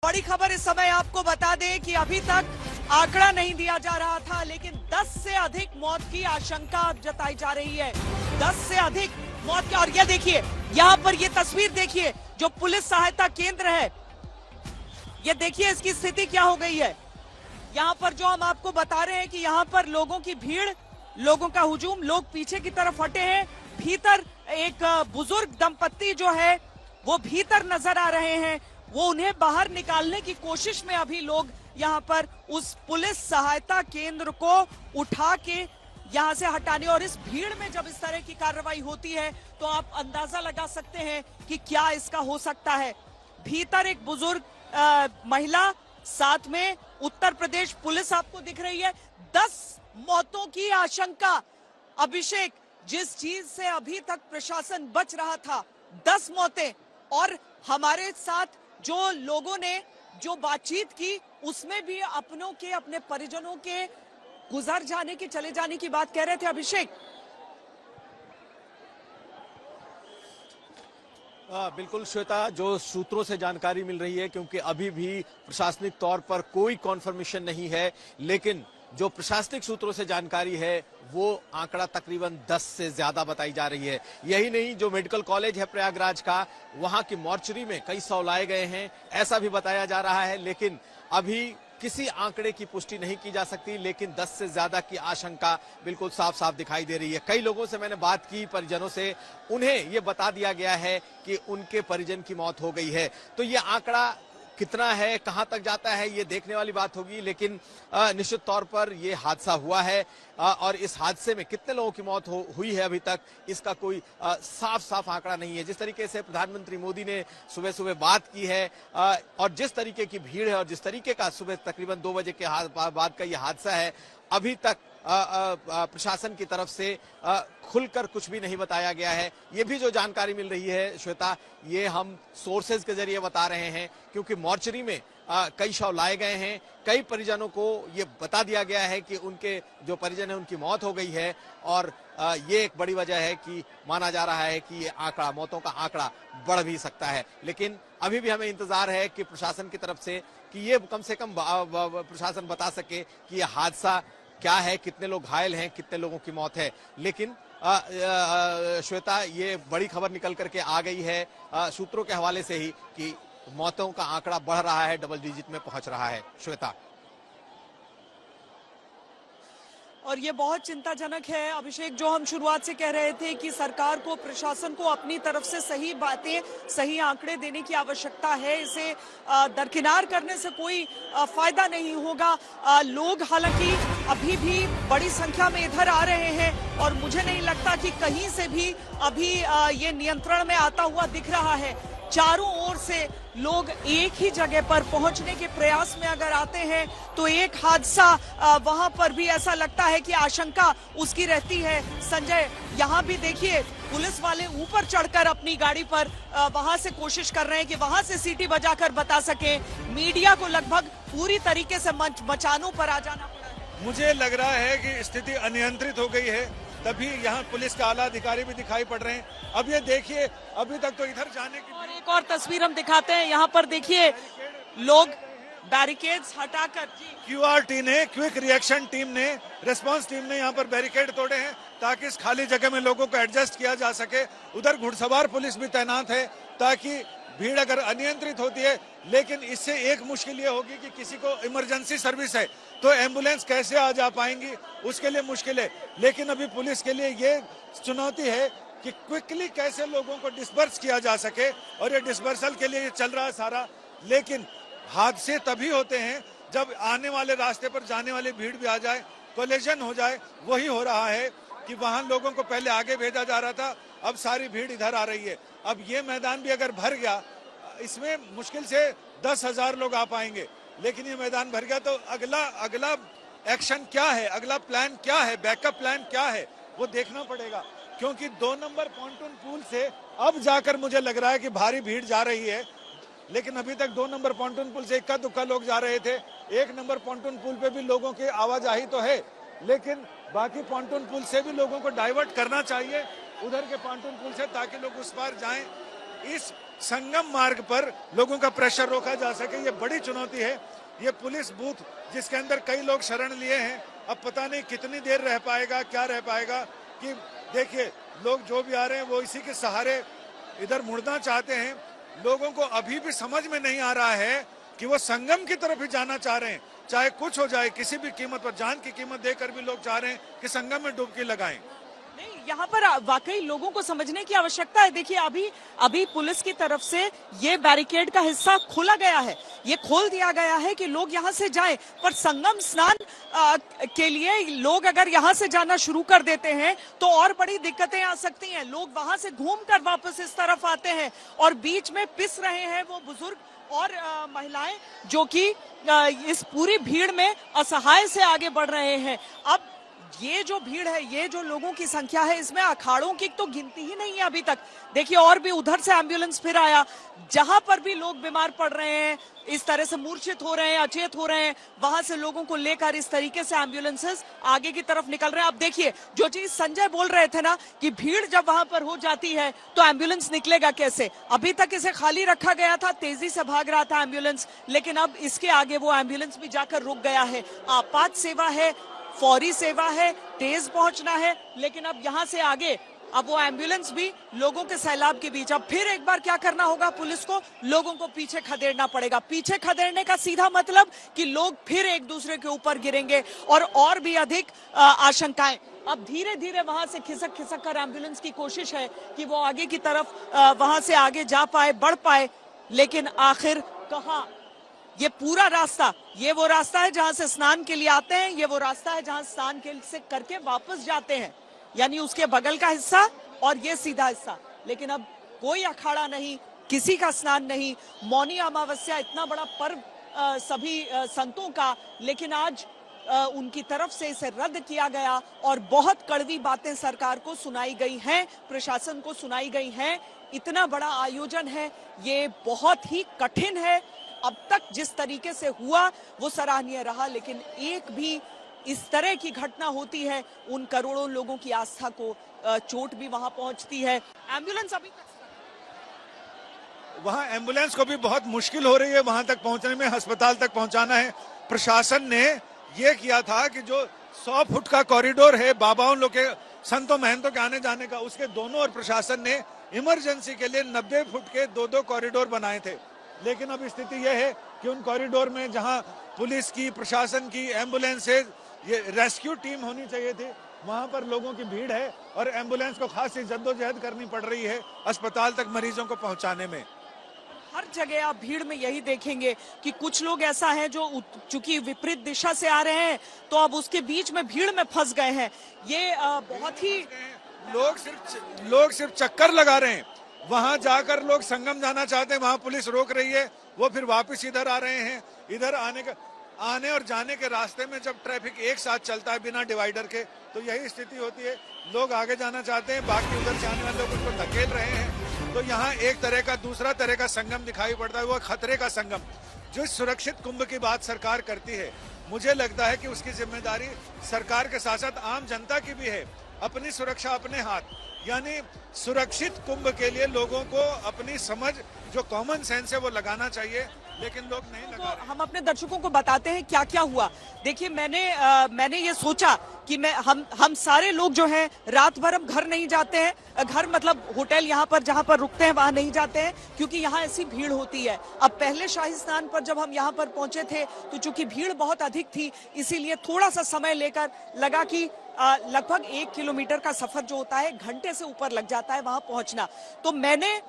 बड़ी खबर इस समय आपको बता दें कि अभी तक आंकड़ा नहीं दिया जा रहा था, लेकिन 10 से अधिक मौत की आशंका जताई जा रही है। 10 से अधिक मौत की। और ये देखिए, यहाँ पर ये तस्वीर देखिए, जो पुलिस सहायता केंद्र है, ये देखिए इसकी स्थिति क्या हो गई है। यहाँ पर जो हम आपको बता रहे हैं कि यहाँ पर लोगों की भीड़, लोगों का हुजूम, लोग पीछे की तरफ हटे हैं। भीतर एक बुजुर्ग दंपत्ति जो है वो भीतर नजर आ रहे हैं। वो उन्हें बाहर निकालने की कोशिश में अभी लोग यहाँ पर उस पुलिस सहायता केंद्र को उठा के यहाँ से हटाने, और इस भीड़ में जब इस तरह की कार्रवाई होती है तो आप अंदाजा लगा सकते हैं कि क्या इसका हो सकता है। भीतर एक बुजुर्ग महिला, साथ में उत्तर प्रदेश पुलिस आपको दिख रही है। 10 मौतों की आशंका। अभिषेक, जिस चीज से अभी तक प्रशासन बच रहा था, 10 मौतें। और हमारे साथ जो लोगों ने जो बातचीत की उसमें भी अपनों के, अपने परिजनों के गुजर जाने की, चले जाने की बात कह रहे थे। अभिषेक, बिल्कुल श्वेता, जो सूत्रों से जानकारी मिल रही है, क्योंकि अभी भी प्रशासनिक तौर पर कोई कॉन्फर्मेशन नहीं है, लेकिन जो प्रशासनिक सूत्रों से जानकारी है वो आंकड़ा तकरीबन 10 से ज्यादा बताई जा रही है। यही नहीं, जो मेडिकल कॉलेज है प्रयागराज का, वहां की मॉर्चरी में कई 100 लाए गए हैं, ऐसा भी बताया जा रहा है। लेकिन अभी किसी आंकड़े की पुष्टि नहीं की जा सकती, लेकिन 10 से ज्यादा की आशंका बिल्कुल साफ साफ दिखाई दे रही है। कई लोगों से मैंने बात की, परिजनों से, उन्हें ये बता दिया गया है कि उनके परिजन की मौत हो गई है। तो ये आंकड़ा कितना है, कहां तक जाता है, ये देखने वाली बात होगी। लेकिन निश्चित तौर पर ये हादसा हुआ है, और इस हादसे में कितने लोगों की मौत हुई है अभी तक इसका कोई साफ साफ आंकड़ा नहीं है। जिस तरीके से प्रधानमंत्री मोदी ने सुबह सुबह बात की है, और जिस तरीके की भीड़ है, और जिस तरीके का सुबह तकरीबन 2 बजे के बाद का ये हादसा है, अभी तक प्रशासन की तरफ से खुलकर कुछ भी नहीं बताया गया है। ये भी जो जानकारी मिल रही है श्वेता, ये हम सोर्सेज के जरिए बता रहे हैं, क्योंकि मॉर्चरी में कई शव लाए गए हैं। कई परिजनों को ये बता दिया गया है कि उनके जो परिजन है उनकी मौत हो गई है, और ये एक बड़ी वजह है कि माना जा रहा है कि ये आंकड़ा, मौतों का आंकड़ा बढ़ भी सकता है। लेकिन अभी भी हमें इंतजार है कि प्रशासन की तरफ से कि ये कम से कम प्रशासन बता सके कि यह हादसा क्या है, कितने लोग घायल हैं, कितने लोगों की मौत है। लेकिन श्वेता, ये बड़ी खबर निकल करके आ गई है सूत्रों के हवाले से ही कि मौतों का आंकड़ा बढ़ रहा है, डबल डिजिट में पहुंच रहा है। श्वेता, और ये बहुत चिंताजनक है अभिषेक। जो हम शुरुआत से कह रहे थे कि सरकार को, प्रशासन को अपनी तरफ से सही बातें, सही आंकड़े देने की आवश्यकता है। इसे दरकिनार करने से कोई फायदा नहीं होगा। लोग हालांकि अभी भी बड़ी संख्या में इधर आ रहे हैं, और मुझे नहीं लगता कि कहीं से भी अभी ये नियंत्रण में आता हुआ दिख रहा है। चारों ओर से लोग एक ही जगह पर पहुंचने के प्रयास में अगर आते हैं तो एक हादसा वहां पर भी ऐसा लगता है कि आशंका उसकी रहती है। संजय, यहाँ भी देखिए, पुलिस वाले ऊपर चढ़कर अपनी गाड़ी पर वहां से कोशिश कर रहे हैं कि वहां से सीटी बजाकर बता सके। मीडिया को लगभग पूरी तरीके से मचानों पर आ जाना पड़ा है। मुझे लग रहा है कि स्थिति अनियंत्रित हो गई है, तभी यहाँ पुलिस के आला अधिकारी भी दिखाई पड़ रहे हैं। अब ये देखिए, अभी तक तो इधर जाने की, और एक और तस्वीर हम दिखाते हैं। यहाँ पर देखिए, लोग बैरिकेड्स हटाकर, क्यूआरटी ने, क्विक रिएक्शन टीम ने, रिस्पांस टीम ने यहाँ पर बैरिकेड तोड़े हैं ताकि इस खाली जगह में लोगों को एडजस्ट किया जा सके। उधर घुड़सवार पुलिस भी तैनात है ताकि भीड़ अगर अनियंत्रित होती है, लेकिन इससे एक मुश्किल ये होगी कि किसी को इमरजेंसी सर्विस है तो एम्बुलेंस कैसे आ जा पाएंगी, उसके लिए मुश्किल है। लेकिन अभी पुलिस के लिए ये चुनौती है कि क्विकली कैसे लोगों को डिस्पर्स किया जा सके, और ये डिस्पर्सल के लिए ये चल रहा है सारा। लेकिन हादसे तभी होते हैं जब आने वाले रास्ते पर जाने वाली भीड़ भी आ जाए, कोलिजन हो जाए। वही हो रहा है कि वहां लोगों को पहले आगे भेजा जा रहा था, अब सारी भीड़ इधर आ रही है। अब ये मैदान भी अगर भर गया, इसमें मुश्किल से 10,000 लोग आ पाएंगे, लेकिन ये मैदान भर गया तो अगला एक्शन क्या है, अगला प्लान क्या है, बैकअप प्लान क्या है, वो देखना पड़ेगा। क्योंकि 2 नंबर पॉन्टून पुल से अब जाकर मुझे लग रहा है कि भारी भीड़ जा रही है, लेकिन अभी तक 2 नंबर पॉन्टून पुल से इक्का दुक्का लोग जा रहे थे। 1 नंबर पॉन्टून पुल पे भी लोगों की आवाजाही तो है, लेकिन बाकी पॉन्टून पुल से भी लोगों को डाइवर्ट करना चाहिए उधर के पॉन्टून पुल से, ताकि लोग उस पार जाएं। इस संगम मार्ग पर लोगों का प्रेशर रोका जा सके। ये बड़ी चुनौती है। ये पुलिस बूथ जिसके अंदर कई लोग शरण लिए हैं, अब पता नहीं कितनी देर रह पाएगा, क्या रह पाएगा। कि देखिए लोग जो भी आ रहे हैं वो इसी के सहारे इधर मुड़ना चाहते हैं। लोगों को अभी भी समझ में नहीं आ रहा है कि वो संगम की तरफ ही जाना चाह रहे हैं, चाहे कुछ हो जाए, किसी भी कीमत पर, जान की कीमत देकर भी लोग चाह रहे हैं कि संगम में डुबकी लगाएं। नहीं, यहाँ पर वाकई लोगों को समझने की आवश्यकता है। देखिए अभी पुलिस की तरफ से ये बैरिकेड का हिस्सा खोला गया है, ये खोल दिया गया है कि लोग यहाँ से जाएं, पर संगम स्नान के लिए लोग अगर यहाँ से जाना शुरू कर देते हैं तो और बड़ी दिक्कतें आ सकती हैं। लोग वहां से घूमकर वापस इस तरफ आते हैं और बीच में पिस रहे हैं वो बुजुर्ग और महिलाएं जो कि इस पूरी भीड़ में असहाय से आगे बढ़ रहे हैं। अब ये जो भीड़ है, ये जो लोगों की संख्या है, इसमें अखाड़ों की तो गिनती ही नहीं है अभी तक। देखिए और भी उधर से एम्बुलेंस फिर आया, जहां पर भी लोग बीमार पड़ रहे हैं, इस तरह से मूर्छित हो रहे हैं, अचेत हो रहे हैं, वहां से लोगों को लेकर इस तरीके से एम्बुलेंसेस आगे की तरफ निकल रहे हैं। अब देखिए जो चीज संजय बोल रहे थे ना कि भीड़ जब वहां पर हो जाती है तो एम्बुलेंस निकलेगा कैसे। अभी तक इसे खाली रखा गया था, तेजी से भाग रहा था एम्बुलेंस, लेकिन अब इसके आगे वो एम्बुलेंस भी जाकर रुक गया है। आपात सेवा है, फौरी सेवा है, तेज पहुंचना है, लेकिन अब यहां से आगे अब वो एम्बुलेंस भी लोगों के सैलाब के बीच। अब फिर एक बार क्या करना होगा पुलिस को, लोगों को पीछे खदेड़ना पड़ेगा। पीछे खदेड़ने का सीधा मतलब कि लोग फिर एक दूसरे के ऊपर गिरेंगे और भी अधिक आशंकाएं। अब धीरे धीरे वहां से खिसक खिसक कर एम्बुलेंस की कोशिश है कि वो आगे की तरफ वहां से आगे जा पाए, बढ़ पाए, लेकिन आखिर कहां। ये पूरा रास्ता, ये वो रास्ता है जहां से स्नान के लिए आते हैं, ये वो रास्ता है जहां स्नान के से करके वापस जाते हैं, यानी उसके बगल का हिस्सा और ये सीधा हिस्सा। लेकिन अब कोई अखाड़ा नहीं, किसी का स्नान नहीं। मौनी अमावस्या इतना बड़ा पर्व सभी संतों का, लेकिन आज उनकी तरफ से इसे रद्द किया गया और बहुत कड़वी बातें सरकार को सुनाई गई हैं, प्रशासन को सुनाई गई हैं। इतना बड़ा आयोजन है, ये बहुत ही कठिन है। अब तक जिस तरीके से हुआ वो सराहनीय रहा, लेकिन एक भी इस तरह की घटना होती है, उन करोड़ों लोगों की आस्था को चोट भी वहां पहुंचती है। एम्बुलेंस अभी तक वहां एम्बुलेंस को भी बहुत मुश्किल हो रही है वहां तक पहुंचने में, अस्पताल तक पहुंचाना है। प्रशासन ने यह किया था कि जो 100 फुट का कॉरिडोर है बाबाओं लोग के, संतों महंतों के आने जाने का, उसके दोनों ओर प्रशासन ने इमरजेंसी के लिए 90 फुट के 2-2 कॉरिडोर बनाए थे। लेकिन अब स्थिति यह है कि उन कॉरिडोर में जहां पुलिस की, प्रशासन की, एम्बुलेंसेज, ये रेस्क्यू टीम होनी चाहिए थी, वहां पर लोगों की भीड़ है और एम्बुलेंस को खासी जद्दोजहद करनी पड़ रही है अस्पताल तक मरीजों को पहुंचाने में। हर जगह आप भीड़ में यही देखेंगे कि कुछ लोग ऐसा है जो चूंकि विपरीत दिशा से आ रहे हैं तो अब उसके बीच में भीड़ में फंस गए हैं। ये बहुत ही लोग सिर्फ चक्कर लगा रहे हैं। वहां जाकर लोग संगम जाना चाहते हैं, वहां पुलिस रोक रही है, वो फिर वापस इधर आ रहे हैं। इधर आने और जाने के रास्ते में जब ट्रैफिक एक साथ चलता है बिना डिवाइडर के, तो यही स्थिति होती है। लोग आगे जाना चाहते हैं, बाकी उधर से आने वाले लोग उसको धकेल रहे हैं। तो यहाँ एक तरह का दूसरा तरह का संगम दिखाई पड़ता है, वो खतरे का संगम। जो सुरक्षित कुंभ की बात सरकार करती है, मुझे लगता है कि उसकी जिम्मेदारी सरकार के साथ साथ आम जनता की भी है। अपनी सुरक्षा अपने हाथ, यानी सुरक्षित कुंभ के लिए लोगों को अपनी समझ, जो कॉमन सेंस है, वो लगाना चाहिए, लेकिन लोग नहीं लगा रहे। हम अपने दर्शकों को बताते हैं क्या क्या हुआ। देखिए मैंने ये सोचा कि हम सारे लोग जो हैं रात भर हम घर नहीं जाते हैं, घर मतलब होटल यहाँ पर जहाँ पर रुकते हैं वहां नहीं जाते हैं, क्योंकि यहाँ ऐसी भीड़ होती है। अब पहले शाही स्नान पर जब हम यहाँ पर पहुंचे थे तो चूंकि भीड़ बहुत अधिक थी, इसीलिए थोड़ा सा समय लेकर लगा कि लगभग 1 किलोमीटर का सफर जो होता है घंटे से ऊपर लग जाता है वहां पहुंचना। तो मैंने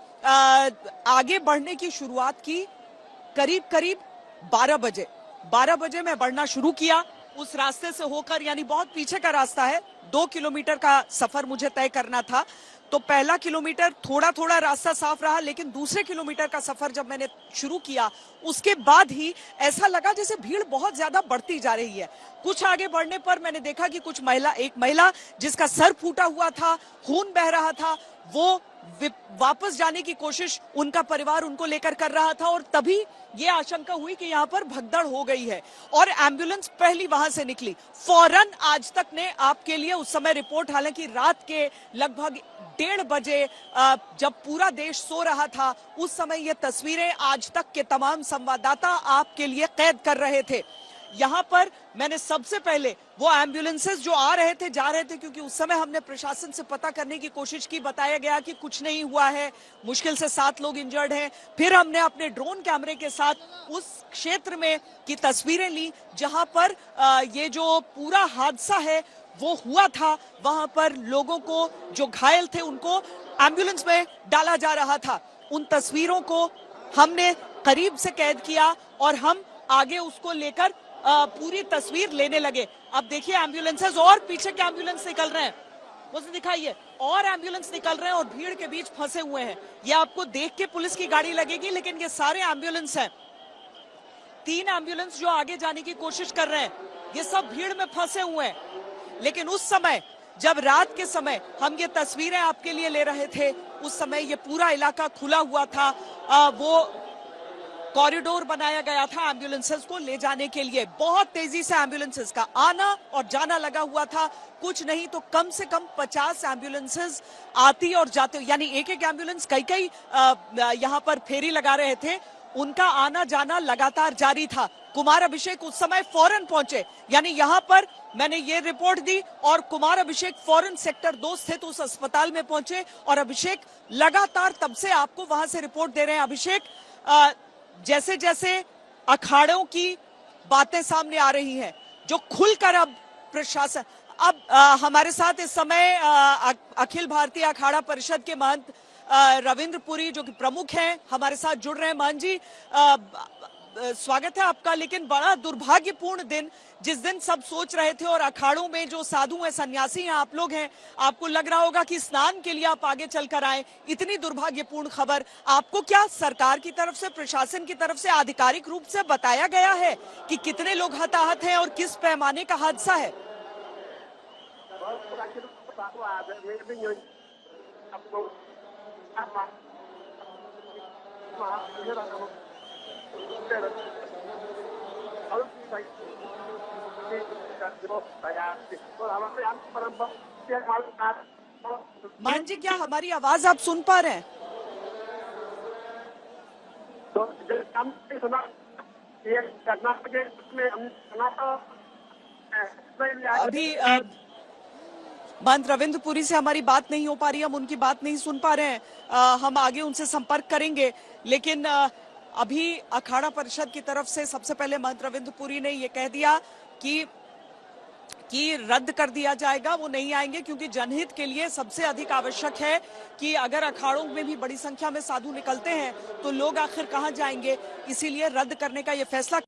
आगे बढ़ने की शुरुआत की करीब 12 बजे मैं बढ़ना शुरू किया उस रास्ते से होकर, यानी बहुत पीछे का रास्ता है, 2 किलोमीटर का सफर मुझे तय करना था। तो पहला किलोमीटर थोड़ा थोड़ा रास्ता साफ रहा, लेकिन दूसरे किलोमीटर का सफर जब मैंने शुरू किया उसके बाद ही ऐसा लगा जैसे भीड़ बहुत ज्यादा बढ़ती जा रही है। कुछ आगे बढ़ने पर मैंने देखा कि एक महिला जिसका सर फूटा हुआ था, खून बह रहा था, वो वापस जाने की कोशिश उनका परिवार उनको लेकर कर रहा था और तभी ये आशंका हुई कि यहाँ पर भगदड़ हो गई है और एम्बुलेंस पहली वहां से निकली फौरन। आज तक ने आपके लिए उस समय रिपोर्ट, हालांकि रात के लगभग 1:30 बजे जब पूरा देश सो रहा था, उस समय ये तस्वीरें आज तक के तमाम संवाददाता आपके लिए कैद कर रहे थे। यहाँ पर मैंने सबसे पहले वो एम्बुलेंसेस जो आ रहे थे, जा रहे थे, क्योंकि उस समय हमने प्रशासन से पता करने की कोशिश की, बताया गया कि कुछ नहीं हुआ है, मुश्किल से 7 लोग इंजर्ड हैं। फिर हमने अपने ड्रोन कैमरे के साथ उस क्षेत्र में की तस्वीरें ली जहां पर ये जो पूरा हादसा है वो हुआ था। वहां पर लोगों को जो घायल थे उनको एम्बुलेंस में डाला जा रहा था। उन तस्वीरों को हमने करीब से कैद किया और हम आगे उसको लेकर पूरी तस्वीर लेने लगे। अब देखिए एम्बुलेंसेस और पीछे के एम्बुलेंस निकल रहे हैं, मुझे दिखाइए, और एम्बुलेंस निकल रहे हैं और भीड़ के बीच फंसे हुए हैं। ये आपको देख के पुलिस की गाड़ी लगेगी, लेकिन ये सारे एम्बुलेंस हैं। 3 एम्बुलेंस जो आगे जाने की कोशिश कर रहे हैं, ये सब भीड़ में फंसे हुए हैं। लेकिन उस समय जब रात के समय हम ये तस्वीरें आपके लिए ले रहे थे, उस समय ये पूरा इलाका खुला हुआ था। वो कॉरिडोर बनाया गया था एम्बुलेंसेस को ले जाने के लिए। बहुत तेजी से एम्बुलेंसेस का आना और जाना लगा हुआ था। कुछ नहीं तो कम से कम 50 एम्बुलेंसेस आती और जाती, यानी एक एम्बुलेंस कई यहाँ पर फेरी लगा रहे थे। उनका आना जाना लगातार जारी था। कुमार अभिषेक उस समय फौरन पहुंचे, यानी यहाँ पर मैंने ये रिपोर्ट दी और कुमार अभिषेक फौरन सेक्टर 2 स्थित उस अस्पताल में पहुंचे और अभिषेक लगातार तब से आपको वहां से रिपोर्ट दे रहे हैं। अभिषेक, जैसे जैसे अखाड़ों की बातें सामने आ रही हैं, जो खुलकर अब प्रशासन, अब हमारे साथ इस समय अखिल भारतीय अखाड़ा परिषद के महंत रविंद्र पुरी जो कि प्रमुख हैं, हमारे साथ जुड़ रहे हैं। महंत जी, स्वागत है आपका। लेकिन बड़ा दुर्भाग्यपूर्ण दिन, जिस दिन सब सोच रहे थे और अखाड़ों में जो साधु हैं, सन्यासी हैं, आप लोग हैं, आपको लग रहा होगा कि स्नान के लिए आप आगे चलकर आए, इतनी दुर्भाग्यपूर्ण खबर। आपको क्या सरकार की तरफ से, प्रशासन की तरफ से आधिकारिक रूप से बताया गया है कि कितने लोग हताहत हैं और किस पैमाने का हादसा है? मान जी, क्या हमारी आवाज आप सुन पा रहे हैं? अभी महंत रविंद्र पुरी से हमारी बात नहीं हो पा रही, हम उनकी बात नहीं सुन पा रहे हैं। हम आगे उनसे संपर्क करेंगे। लेकिन अभी अखाड़ा परिषद की तरफ से सबसे पहले महंत रविंद्र पुरी ने ये कह दिया कि रद्द कर दिया जाएगा, वो नहीं आएंगे, क्योंकि जनहित के लिए सबसे अधिक आवश्यक है कि अगर अखाड़ों में भी बड़ी संख्या में साधु निकलते हैं तो लोग आखिर कहां जाएंगे, इसीलिए रद्द करने का ये फैसला